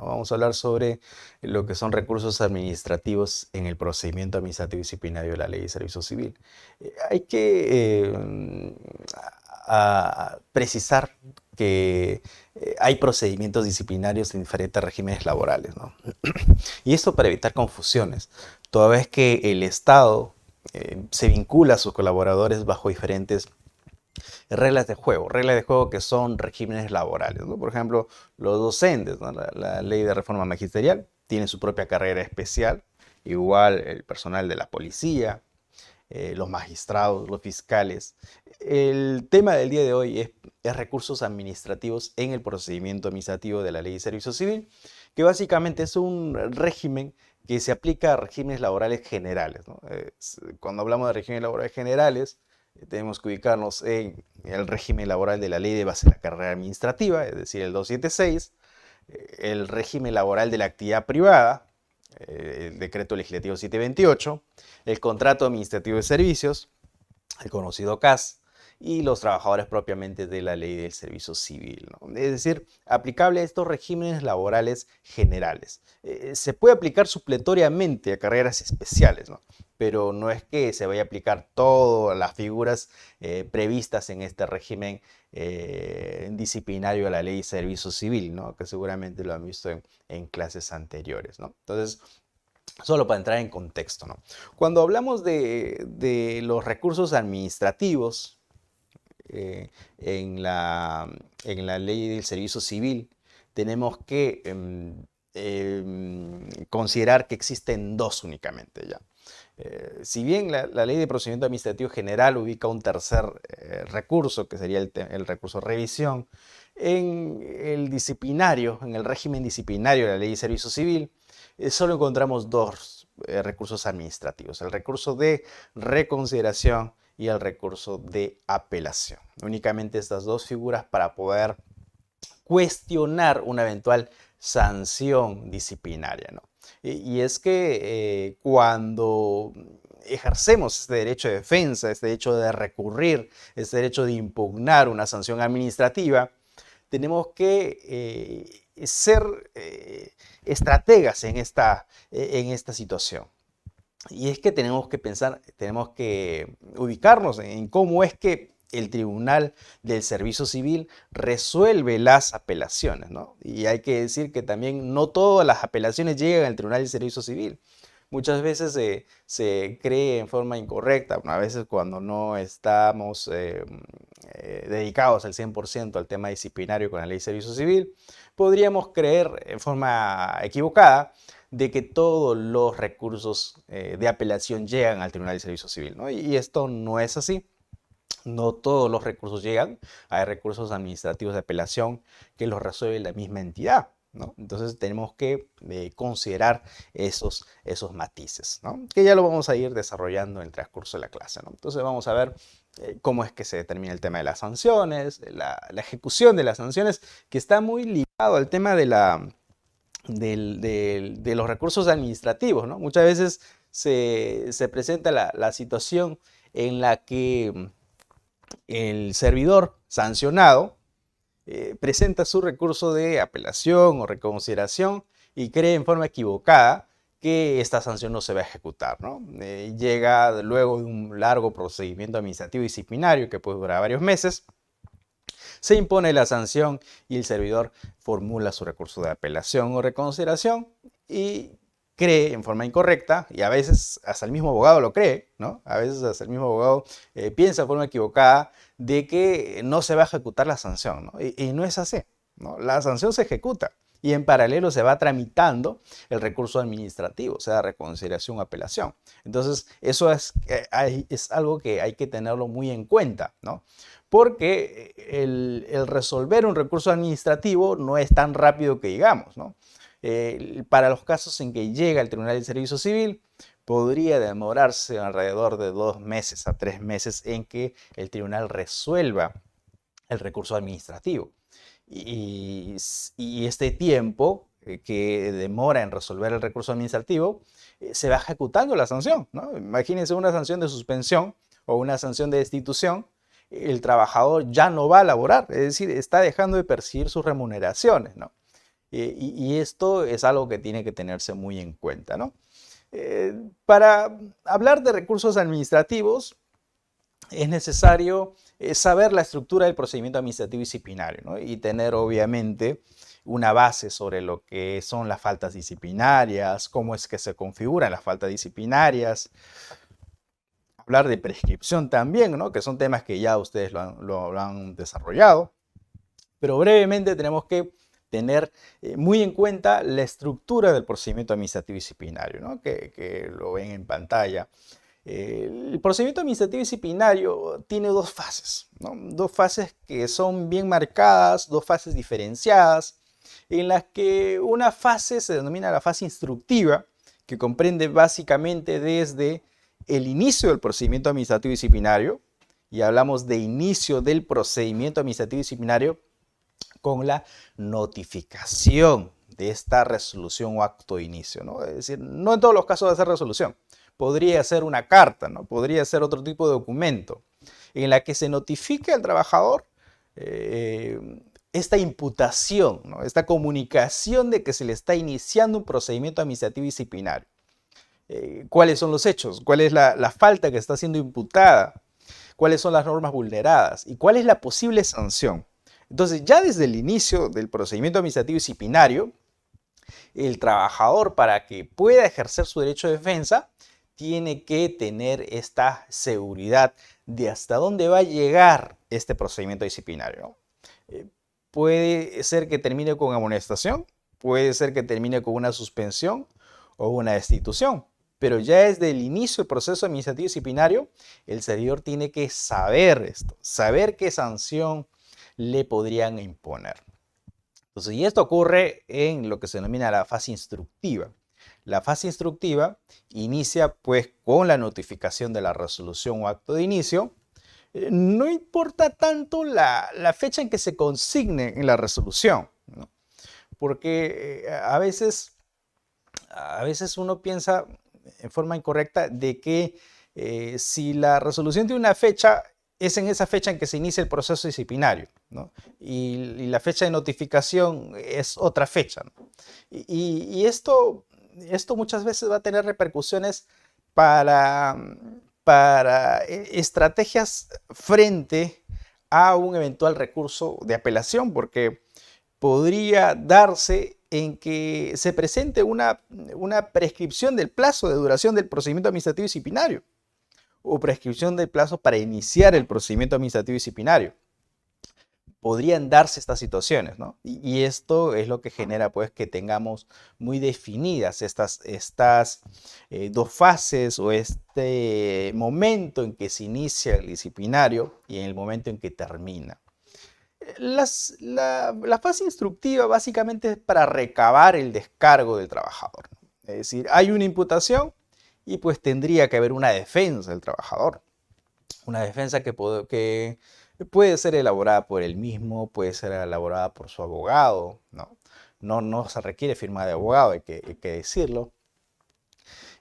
¿no? Vamos a hablar sobre lo que son recursos administrativos en el procedimiento administrativo disciplinario de la Ley de Servicio Civil. Hay que precisar que hay procedimientos disciplinarios en diferentes regímenes laborales, ¿no? Y esto para evitar confusiones, toda vez que el Estado se vincula a sus colaboradores bajo diferentes reglas de juego que son regímenes laborales, ¿no? Por ejemplo, los docentes, ¿no? La ley de reforma magisterial tiene su propia carrera especial, igual el personal de la policía, los magistrados, los fiscales. El tema del día de hoy es recursos administrativos en el procedimiento administrativo de la Ley de Servicio Civil, que básicamente es un régimen que se aplica a regímenes laborales generales, ¿no? Cuando hablamos de regímenes laborales generales, tenemos que ubicarnos en el régimen laboral de la Ley de Base de la Carrera Administrativa, es decir, el 276, el régimen laboral de la actividad privada, el decreto legislativo 728, el contrato administrativo de servicios, el conocido CAS, y los trabajadores propiamente de la Ley del Servicio Civil, ¿no? Es decir, aplicable a estos regímenes laborales generales. Se puede aplicar supletoriamente a carreras especiales, ¿no? Pero no es que se vaya a aplicar todas las figuras previstas en este régimen disciplinario de la Ley de Servicio Civil, ¿no? Que seguramente lo han visto en clases anteriores, ¿no? Entonces, solo para entrar en contexto, ¿no? Cuando hablamos de los recursos administrativos en la Ley del Servicio Civil, tenemos que considerar que existen dos únicamente ya. Si bien la Ley de Procedimiento Administrativo General ubica un tercer recurso, que sería el recurso de revisión, en el disciplinario, en el régimen disciplinario de la Ley de Servicio Civil, solo encontramos dos recursos administrativos, el recurso de reconsideración y el recurso de apelación. Únicamente estas dos figuras para poder cuestionar una eventual sanción disciplinaria, ¿no? Y es que cuando ejercemos este derecho de defensa, este derecho de recurrir, este derecho de impugnar una sanción administrativa, tenemos que ser estrategas en esta situación. Y es que tenemos que pensar, tenemos que ubicarnos en cómo es que el Tribunal del Servicio Civil resuelve las apelaciones, ¿no? Y hay que decir que también no todas las apelaciones llegan al Tribunal del Servicio Civil. Muchas veces se cree en forma incorrecta, a veces cuando no estamos dedicados al 100% al tema disciplinario con la Ley de Servicio Civil, podríamos creer en forma equivocada de que todos los recursos de apelación llegan al Tribunal de Servicio Civil, ¿no? Y esto no es así. No todos los recursos llegan. Hay recursos administrativos de apelación que los resuelve la misma entidad, ¿no? Entonces tenemos que considerar esos matices, ¿no? Que ya lo vamos a ir desarrollando en el transcurso de la clase, ¿no? Entonces vamos a ver cómo es que se determina el tema de las sanciones, la ejecución de las sanciones, que está muy ligado al tema de los recursos administrativos, ¿no? Muchas veces se presenta la situación en la que el servidor sancionado presenta su recurso de apelación o reconsideración y cree en forma equivocada que esta sanción no se va a ejecutar, ¿no? Llega luego de un largo procedimiento administrativo disciplinario que puede durar varios meses, se impone la sanción y el servidor formula su recurso de apelación o reconsideración y cree en forma incorrecta, y a veces hasta el mismo abogado lo cree, ¿no? A veces hasta el mismo abogado piensa en forma equivocada de que no se va a ejecutar la sanción, ¿no? Y no es así, ¿no? La sanción se ejecuta y en paralelo se va tramitando el recurso administrativo, o sea, reconsideración o apelación. Entonces, eso es algo que hay que tenerlo muy en cuenta, ¿no? Porque el resolver un recurso administrativo no es tan rápido que digamos, ¿no? Para los casos en que llega el Tribunal del Servicio Civil, podría demorarse alrededor de 2 meses a 3 meses en que el tribunal resuelva el recurso administrativo. Y este tiempo que demora en resolver el recurso administrativo, se va ejecutando la sanción, ¿no? Imagínense una sanción de suspensión o una sanción de destitución. El trabajador ya no va a laborar, es decir, está dejando de percibir sus remuneraciones, ¿no? y esto es algo que tiene que tenerse muy en cuenta, ¿no? Para hablar de recursos administrativos, es necesario saber la estructura del procedimiento administrativo disciplinario, ¿no? Y tener obviamente una base sobre lo que son las faltas disciplinarias, cómo es que se configuran las faltas disciplinarias. Hablar de prescripción también, ¿no? Que son temas que ya ustedes lo han desarrollado. Pero brevemente tenemos que tener muy en cuenta la estructura del procedimiento administrativo disciplinario, ¿no? Que lo ven en pantalla. El procedimiento administrativo disciplinario tiene dos fases, ¿no? Dos fases que son bien marcadas, dos fases diferenciadas, en las que una fase se denomina la fase instructiva, que comprende básicamente desde el inicio del procedimiento administrativo disciplinario, y hablamos de inicio del procedimiento administrativo disciplinario con la notificación de esta resolución o acto de inicio, ¿no? Es decir, no en todos los casos va a ser resolución. Podría ser una carta, ¿no? Podría ser otro tipo de documento en la que se notifique al trabajador esta imputación, ¿no? Esta comunicación de que se le está iniciando un procedimiento administrativo disciplinario. ¿Cuáles son los hechos? ¿Cuál es la falta que está siendo imputada? ¿Cuáles son las normas vulneradas? ¿Y cuál es la posible sanción? Entonces, ya desde el inicio del procedimiento administrativo disciplinario, el trabajador, para que pueda ejercer su derecho de defensa, tiene que tener esta seguridad de hasta dónde va a llegar este procedimiento disciplinario, ¿no? Puede ser que termine con amonestación, puede ser que termine con una suspensión o una destitución, pero ya desde el inicio del proceso administrativo disciplinario, el servidor tiene que saber esto, saber qué sanción le podrían imponer. Entonces, y esto ocurre en lo que se denomina la fase instructiva. La fase instructiva inicia pues con la notificación de la resolución o acto de inicio. No importa tanto la fecha en que se consigne en la resolución, ¿no? Porque a veces uno piensa en forma incorrecta de que si la resolución tiene una fecha, es en esa fecha en que se inicia el proceso disciplinario, ¿no? Y la fecha de notificación es otra fecha, ¿no? Y esto muchas veces va a tener repercusiones para estrategias frente a un eventual recurso de apelación, porque podría darse en que se presente una prescripción del plazo de duración del procedimiento administrativo disciplinario o prescripción del plazo para iniciar el procedimiento administrativo disciplinario. Podrían darse estas situaciones, ¿no? Y esto es lo que genera pues que tengamos muy definidas estas dos fases o este momento en que se inicia el disciplinario y en el momento en que termina. La fase instructiva básicamente es para recabar el descargo del trabajador, ¿no? Es decir, hay una imputación y pues tendría que haber una defensa del trabajador. Una defensa que puede ser elaborada por él mismo, puede ser elaborada por su abogado, ¿no? No se requiere firma de abogado, hay que decirlo.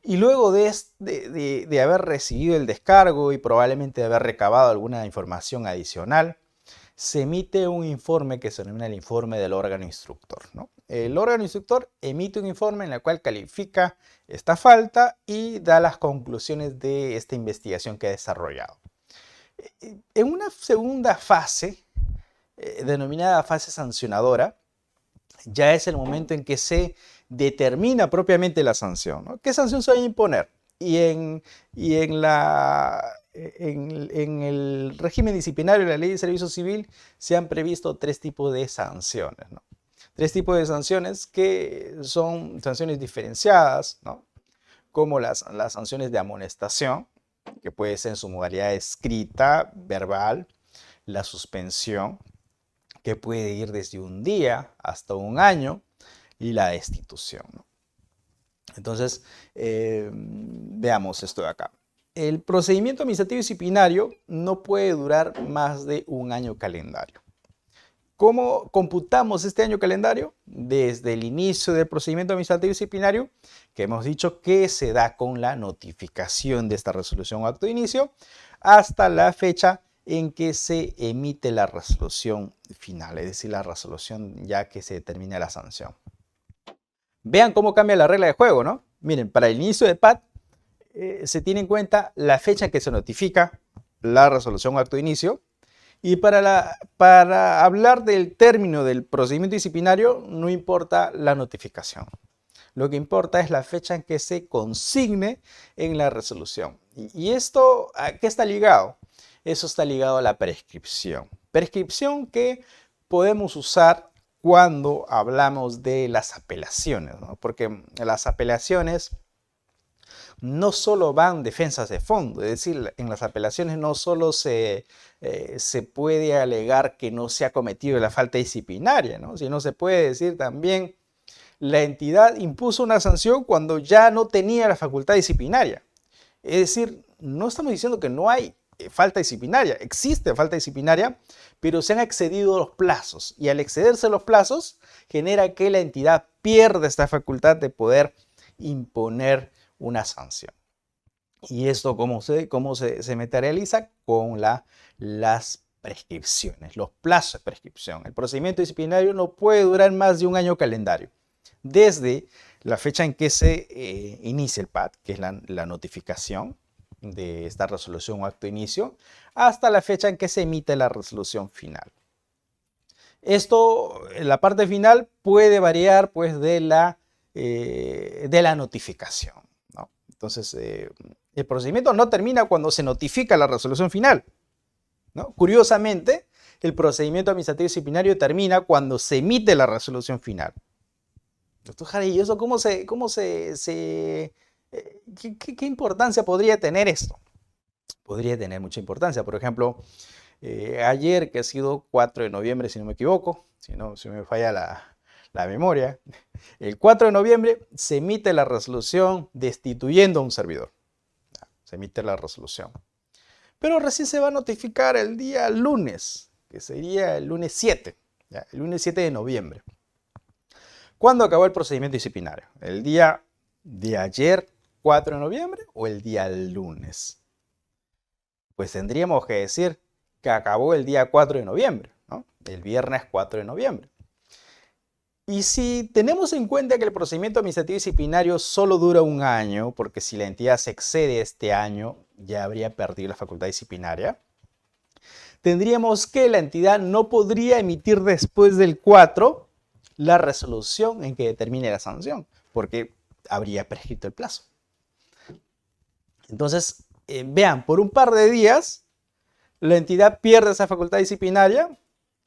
Y luego de haber recibido el descargo y probablemente de haber recabado alguna información adicional, se emite un informe que se denomina el informe del órgano instructor, ¿no? El órgano instructor emite un informe en el cual califica esta falta y da las conclusiones de esta investigación que ha desarrollado. En una segunda fase, denominada fase sancionadora, ya es el momento en que se determina propiamente la sanción, ¿no? ¿Qué sanción se va a imponer? Y en el régimen disciplinario de la Ley de Servicio Civil se han previsto tres tipos de sanciones, ¿no? Tres tipos de sanciones que son sanciones diferenciadas, ¿no? Como las sanciones de amonestación, que puede ser en su modalidad escrita, verbal, la suspensión, que puede ir desde un día hasta un año, y la destitución, ¿no? Entonces, veamos esto de acá. El procedimiento administrativo disciplinario no puede durar más de un año calendario. ¿Cómo computamos este año calendario? Desde el inicio del procedimiento administrativo disciplinario, que hemos dicho que se da con la notificación de esta resolución o acto de inicio, hasta la fecha en que se emite la resolución final, es decir, la resolución ya que se determina la sanción. Vean cómo cambia la regla de juego, ¿no? Miren, para el inicio del PAD se tiene en cuenta la fecha en que se notifica la resolución o acto de inicio. Y para hablar del término del procedimiento disciplinario, no importa la notificación. Lo que importa es la fecha en que se consigne en la resolución. ¿Y esto a qué está ligado? Eso está ligado a la prescripción. Prescripción que podemos usar cuando hablamos de las apelaciones, ¿no? Porque las apelaciones no solo van defensas de fondo, es decir, en las apelaciones no solo se puede alegar que no se ha cometido la falta disciplinaria, ¿no? Sino se puede decir también la entidad impuso una sanción cuando ya no tenía la facultad disciplinaria. Es decir, no estamos diciendo que no hay falta disciplinaria, existe falta disciplinaria, pero se han excedido los plazos y al excederse los plazos genera que la entidad pierda esta facultad de poder imponer una sanción. ¿Y esto cómo se materializa? Con las prescripciones, los plazos de prescripción. El procedimiento disciplinario no puede durar más de un año calendario, desde la fecha en que se inicia el PAD, que es la notificación de esta resolución o acto de inicio, hasta la fecha en que se emite la resolución final. Esto, en la parte final, puede variar pues de la notificación, ¿no? Entonces, el procedimiento no termina cuando se notifica la resolución final, ¿no? Curiosamente, el procedimiento administrativo disciplinario termina cuando se emite la resolución final. Doctor Jara, ¿y eso qué importancia podría tener esto? Podría tener mucha importancia. Por ejemplo, ayer, que ha sido 4 de noviembre, si no me equivoco, si me falla la memoria, el 4 de noviembre se emite la resolución destituyendo a un servidor. Se emite la resolución. Pero recién se va a notificar el día lunes, que sería el lunes 7, ¿ya? El lunes 7 de noviembre. ¿Cuándo acabó el procedimiento disciplinario? ¿El día de ayer, 4 de noviembre, o el día lunes? Pues tendríamos que decir que acabó el día 4 de noviembre, ¿no? El viernes 4 de noviembre. Y si tenemos en cuenta que el procedimiento administrativo disciplinario solo dura un año, porque si la entidad se excede este año, ya habría perdido la facultad disciplinaria, tendríamos que la entidad no podría emitir después del 4 la resolución en que determine la sanción, porque habría prescrito el plazo. Entonces, vean, por un par de días, la entidad pierde esa facultad disciplinaria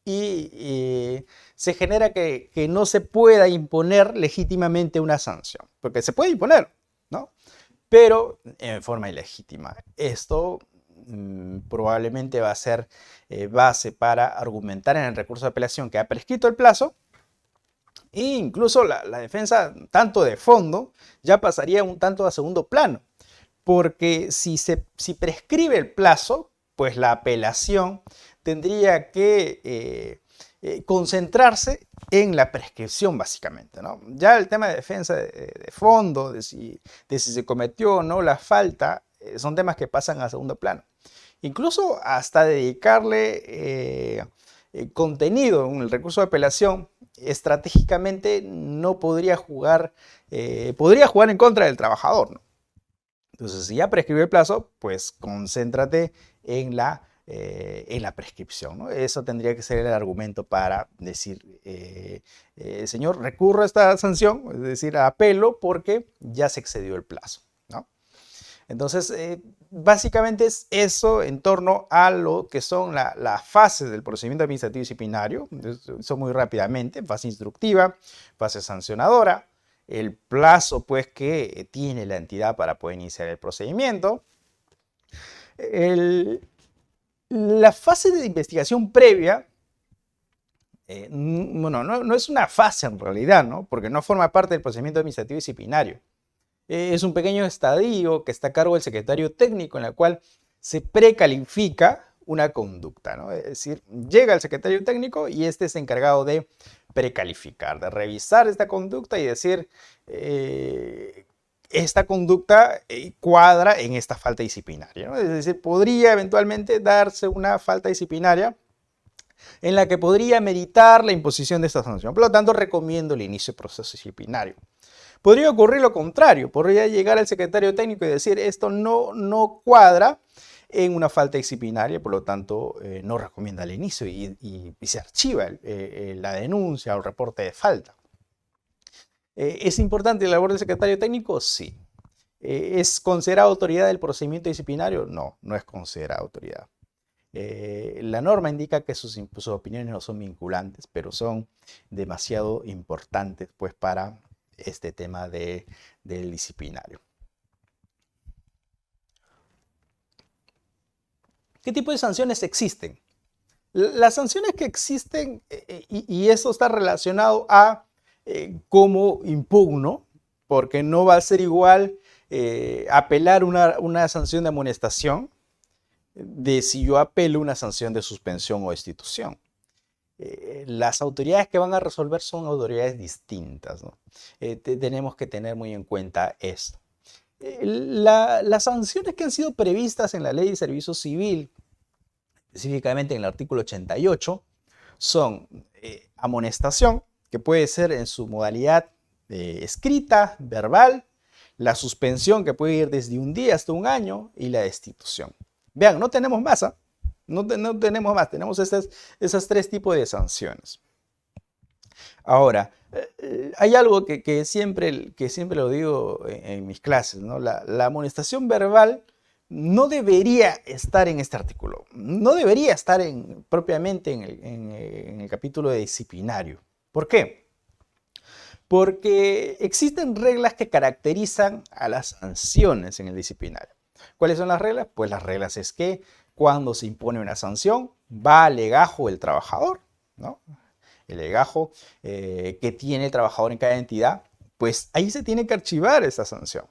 y se genera que no se pueda imponer legítimamente una sanción, porque se puede imponer, ¿no? Pero en forma ilegítima. Esto probablemente va a ser base para argumentar en el recurso de apelación que ha prescrito el plazo, e incluso la defensa, tanto de fondo, ya pasaría un tanto a segundo plano, porque si prescribe el plazo, pues la apelación tendría que concentrarse en la prescripción, básicamente, ¿no? Ya el tema de defensa de fondo, de si se cometió o no la falta, son temas que pasan a segundo plano. Incluso hasta dedicarle contenido en el recurso de apelación, estratégicamente no podría jugar en contra del trabajador, ¿no? Entonces, si ya prescribió el plazo, pues concéntrate en la prescripción, ¿no? Eso tendría que ser el argumento para decir, señor, recurro a esta sanción, es decir, apelo porque ya se excedió el plazo, ¿no? Entonces, básicamente es eso en torno a lo que son las fases del procedimiento administrativo disciplinario. Eso muy rápidamente: fase instructiva, fase sancionadora, el plazo pues que tiene la entidad para poder iniciar el procedimiento, la fase de investigación previa. Bueno, no es una fase en realidad, ¿no? Porque no forma parte del procedimiento administrativo disciplinario. Es un pequeño estadio que está a cargo del secretario técnico, en la cual se precalifica una conducta, ¿no? Es decir, llega el secretario técnico y este es encargado de precalificar, de revisar esta conducta y decir, esta conducta cuadra en esta falta disciplinaria, ¿no? Es decir, podría eventualmente darse una falta disciplinaria en la que podría meritar la imposición de esta sanción. Por lo tanto, recomiendo el inicio del proceso disciplinario. Podría ocurrir lo contrario, podría llegar al secretario técnico y decir esto no cuadra en una falta disciplinaria, por lo tanto no recomienda el inicio y se archiva la denuncia o el reporte de falta. ¿Es importante la labor del secretario técnico? Sí. ¿Es considerada autoridad del procedimiento disciplinario? No, no es considerada autoridad. La norma indica que sus opiniones no son vinculantes, pero son demasiado importantes pues, para este tema del disciplinario. ¿Qué tipo de sanciones existen? Las sanciones que existen, y eso está relacionado a cómo impugno, porque no va a ser igual apelar una sanción de amonestación de si yo apelo una sanción de suspensión o destitución. Las autoridades que van a resolver son autoridades distintas, ¿no? Tenemos que tener muy en cuenta esto. Las sanciones que han sido previstas en la Ley de Servicio Civil, específicamente en el artículo 88, son amonestación, que puede ser en su modalidad escrita, verbal, la suspensión, que puede ir desde un día hasta un año, y la destitución. Vean, no tenemos más, ¿eh? No tenemos más, tenemos esas tres tipos de sanciones. Ahora, hay algo que siempre lo digo en mis clases, ¿no? La amonestación verbal no debería estar en este artículo, no debería estar propiamente en el capítulo de disciplinario. ¿Por qué? Porque existen reglas que caracterizan a las sanciones en el disciplinario. ¿Cuáles son las reglas? Pues las reglas es que cuando se impone una sanción, va al legajo del trabajador, ¿no? El legajo que tiene el trabajador en cada entidad, pues ahí se tiene que archivar esa sanción.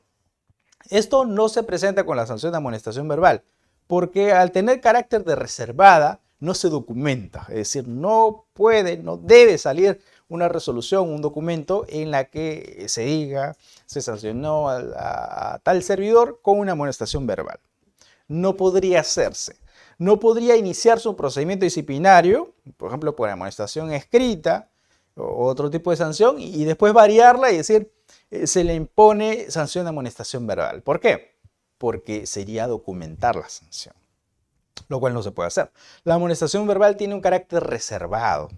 Esto no se presenta con la sanción de amonestación verbal, porque al tener carácter de reservada, no se documenta. Es decir, no debe salir una resolución, un documento en la que se diga, se sancionó a tal servidor con una amonestación verbal. No podría hacerse. No podría iniciarse un procedimiento disciplinario, por ejemplo, por amonestación escrita o otro tipo de sanción, y después variarla y decir, se le impone sanción de amonestación verbal. ¿Por qué? Porque sería documentar la sanción, lo cual no se puede hacer. La amonestación verbal tiene un carácter reservado.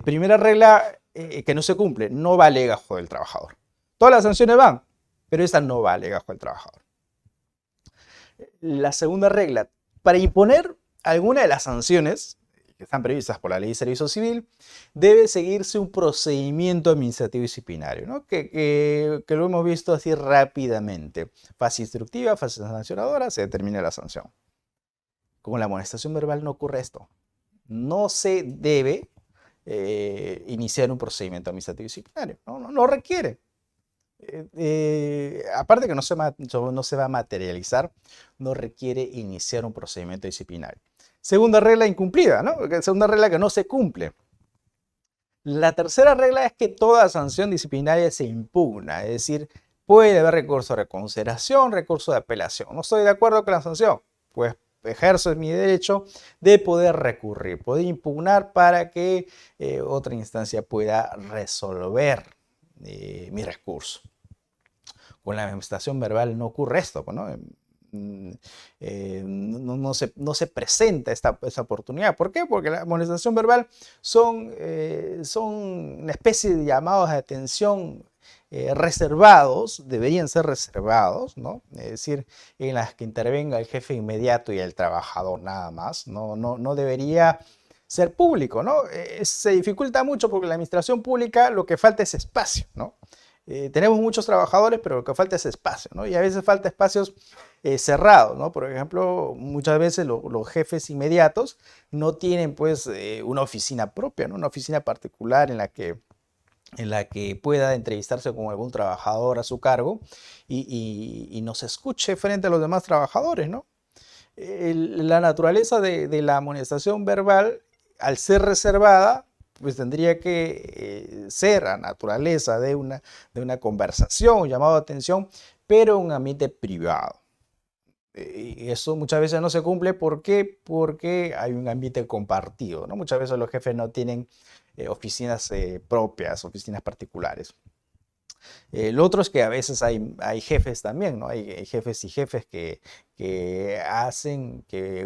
Primera regla que no se cumple, no va al legajo del trabajador. Todas las sanciones van, pero esta no va al legajo del trabajador. La segunda regla, para imponer alguna de las sanciones que están previstas por la Ley de Servicio Civil, debe seguirse un procedimiento administrativo disciplinario, ¿no? que lo hemos visto así rápidamente. Fase instructiva, fase sancionadora, se determina la sanción. Con la amonestación verbal no ocurre esto. No se debe iniciar un procedimiento administrativo disciplinario. No requiere. Aparte que no se va a materializar, no requiere iniciar un procedimiento disciplinario. Segunda regla incumplida, ¿no? Segunda regla que no se cumple. La tercera regla es que toda sanción disciplinaria se impugna, es decir, puede haber recurso de reconsideración, recurso de apelación. No estoy de acuerdo con la sanción, pues ejerzo mi derecho de poder recurrir, poder impugnar para que otra instancia pueda resolver mi recurso. Con la amonestación verbal no ocurre esto, ¿no? No se presenta esta oportunidad. ¿Por qué? Porque la amonestación verbal son una especie de llamados de atención reservados, deberían ser reservados, ¿no? Es decir, en las que intervenga el jefe inmediato y el trabajador nada más, no debería ser público, ¿no? Se dificulta mucho porque la administración pública lo que falta es espacio, ¿no? Tenemos muchos trabajadores, pero lo que falta es espacio, ¿no? Y a veces falta espacios cerrados, ¿no? Por ejemplo, muchas veces los jefes inmediatos no tienen, pues, una oficina propia, ¿no? Una oficina particular en la que pueda entrevistarse con algún trabajador a su cargo y no se escuche frente a los demás trabajadores, ¿no? La naturaleza de la amonestación verbal, al ser reservada, pues tendría que ser a naturaleza de una conversación, un llamado de atención, pero en un ambiente privado. Y eso muchas veces no se cumple. ¿Por qué? Porque hay un ambiente compartido, ¿no? Muchas veces los jefes no tienen oficinas propias, oficinas particulares. Lo otro es que a veces hay jefes también, ¿no? Hay jefes y jefes que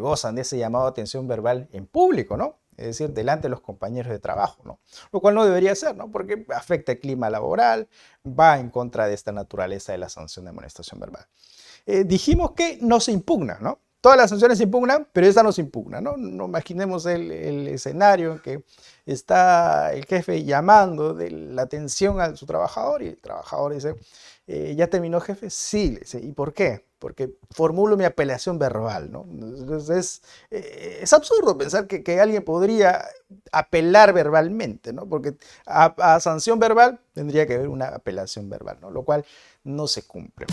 gozan de ese llamado de atención verbal en público, ¿no? Es decir, delante de los compañeros de trabajo, ¿no? Lo cual no debería ser, ¿no? Porque afecta el clima laboral, va en contra de esta naturaleza de la sanción de amonestación verbal. Dijimos que no se impugna, ¿no? Todas las sanciones se impugnan, pero esta no se impugna, ¿no? No imaginemos el escenario en que está el jefe llamando de la atención a su trabajador y el trabajador dice, ¿ya terminó, jefe? Sí, le dice, ¿y por qué? Porque formulo mi apelación verbal, ¿no? Entonces es absurdo pensar que alguien podría apelar verbalmente, ¿no? Porque a sanción verbal tendría que haber una apelación verbal, ¿no? Lo cual no se cumple.